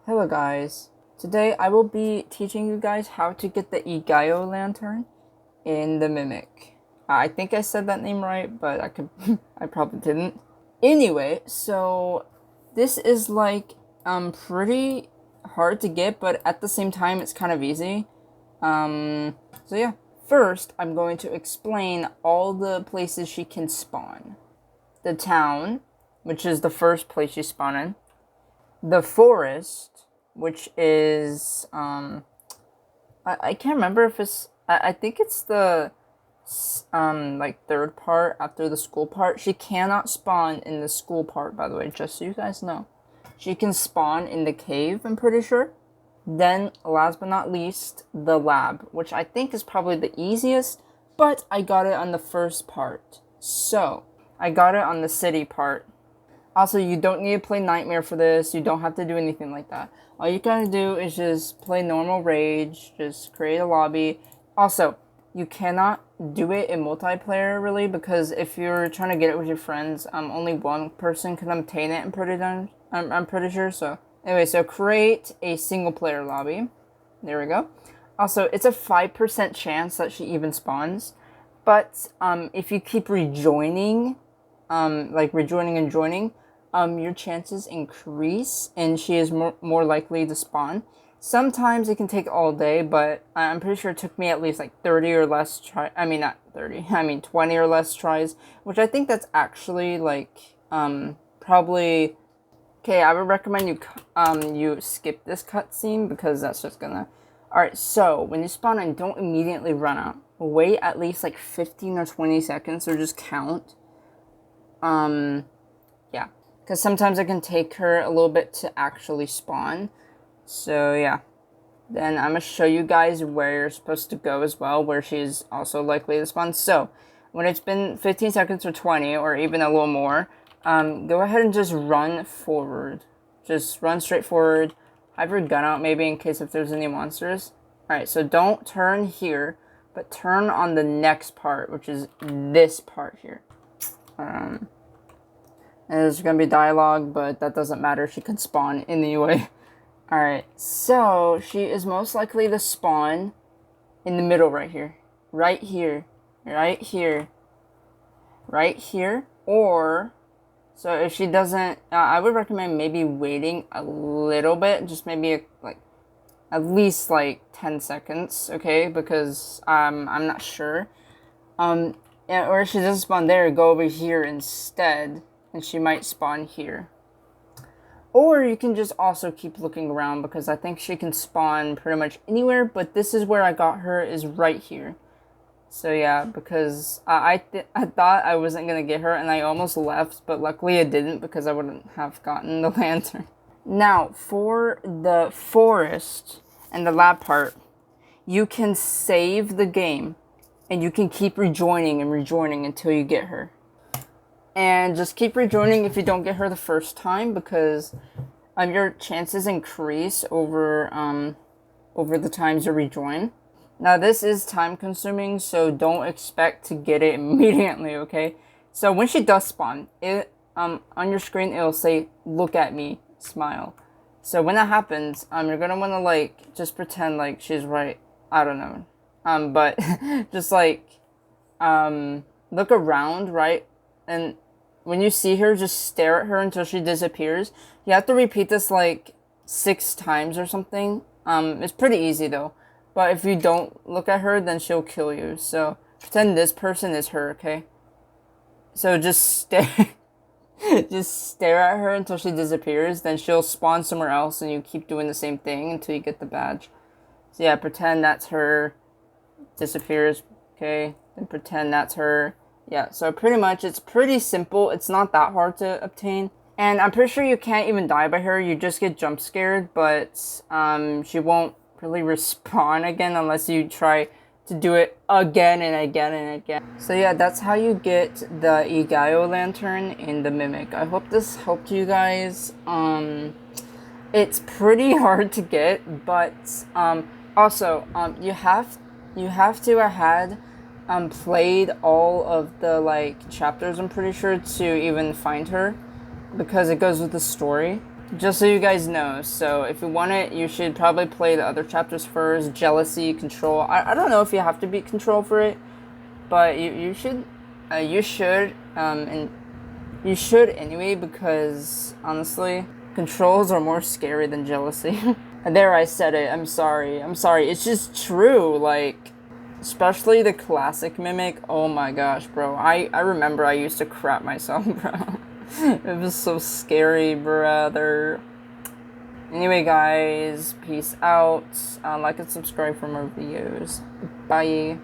Hello guys, today I will be teaching you guys how to get the Egao lantern in the Mimic. I think I said that name right, but I probably didn't. Anyway, so this is like pretty hard to get, but at the same time it's kind of easy. So yeah. First, I'm going to explain all the places she can spawn. The town, which is the first place you spawn in. The forest, which is I can't remember if it's I think it's the like third part after the school part. She cannot spawn in the school part, by the way, just so you guys know. She can spawn in the cave, I'm pretty sure. Then, last but not least, the lab, which I think is probably the easiest, but I got it on the first part. So, I got it on the city part. Also, you don't need to play Nightmare for this. You don't have to do anything like that. All you gotta do is just play normal Rage, just create a lobby. Also, you cannot do it in multiplayer, really, because if you're trying to get it with your friends, only one person can obtain it, I'm pretty sure, so... Anyway, so create a single player lobby. There we go. Also, it's a 5% chance that she even spawns. But if you keep rejoining, like rejoining and joining, your chances increase and she is more likely to spawn. Sometimes it can take all day, but I'm pretty sure it took me at least like 30 or less try. I mean, not 30. I mean 20 or less tries, which I think that's actually like probably... Okay, I would recommend you skip this cutscene because that's just gonna... Alright, so when you spawn in, don't immediately run out. Wait at least like 15 or 20 seconds or just count. Yeah. Because sometimes it can take her a little bit to actually spawn. So, yeah. Then I'm going to show you guys where you're supposed to go as well, where she's also likely to spawn. So, when it's been 15 seconds or 20, or even a little more... go ahead and just run forward. Just run straight forward. Have your gun out maybe in case if there's any monsters. Alright, so don't turn here, but turn on the next part, which is this part here. And there's gonna be dialogue, but that doesn't matter. She can spawn anyway. Alright, so she is most likely to spawn in the middle right here. Right here. Right here. Right here. Or... So if she doesn't, I would recommend maybe waiting a little bit, just maybe like at least like 10 seconds, okay? Because I'm not sure. Or if she doesn't spawn there, go over here instead, and she might spawn here. Or you can just also keep looking around because I think she can spawn pretty much anywhere, but this is where I got her, is right here. So yeah, because I thought I wasn't going to get her and I almost left, but luckily I didn't because I wouldn't have gotten the lantern. Now, for the forest and the lab part, you can save the game and you can keep rejoining and rejoining until you get her. And just keep rejoining if you don't get her the first time because your chances increase over the times you rejoin. Now, this is time-consuming, so don't expect to get it immediately, okay? So, when she does spawn, on your screen, it'll say, "Look at me, smile." So, when that happens, you're gonna wanna, like, just pretend like she's right. I don't know. But, just, like, look around, right? And when you see her, just stare at her until she disappears. You have to repeat this, like, 6 times or something. It's pretty easy, though. But if you don't look at her, then she'll kill you. So, pretend this person is her, okay? So, just stare... just stare at her until she disappears. Then she'll spawn somewhere else and you keep doing the same thing until you get the badge. So, yeah, pretend that's her. Disappears, okay? Then pretend that's her. Yeah, so pretty much, it's pretty simple. It's not that hard to obtain. And I'm pretty sure you can't even die by her. You just get jump scared, but she won't really respawn again unless you try to do it again and again and again. So yeah, that's how you get the Egao lantern in the Mimic. I hope this helped you guys. It's pretty hard to get, but also you have to have had played all of the like chapters, I'm pretty sure, to even find her because it goes with the story. Just so you guys know. So if you want it, you should probably play the other chapters first. Jealousy, control. I don't know if you have to beat control for it, but you should, and you should anyway, because honestly, controls are more scary than jealousy. There, I said it. I'm sorry. I'm sorry. It's just true. Like, especially the classic mimic. Oh my gosh, bro. I remember I used to crap myself, bro. It was so scary, brother. Anyway, guys, peace out. Like and subscribe for more videos. Bye.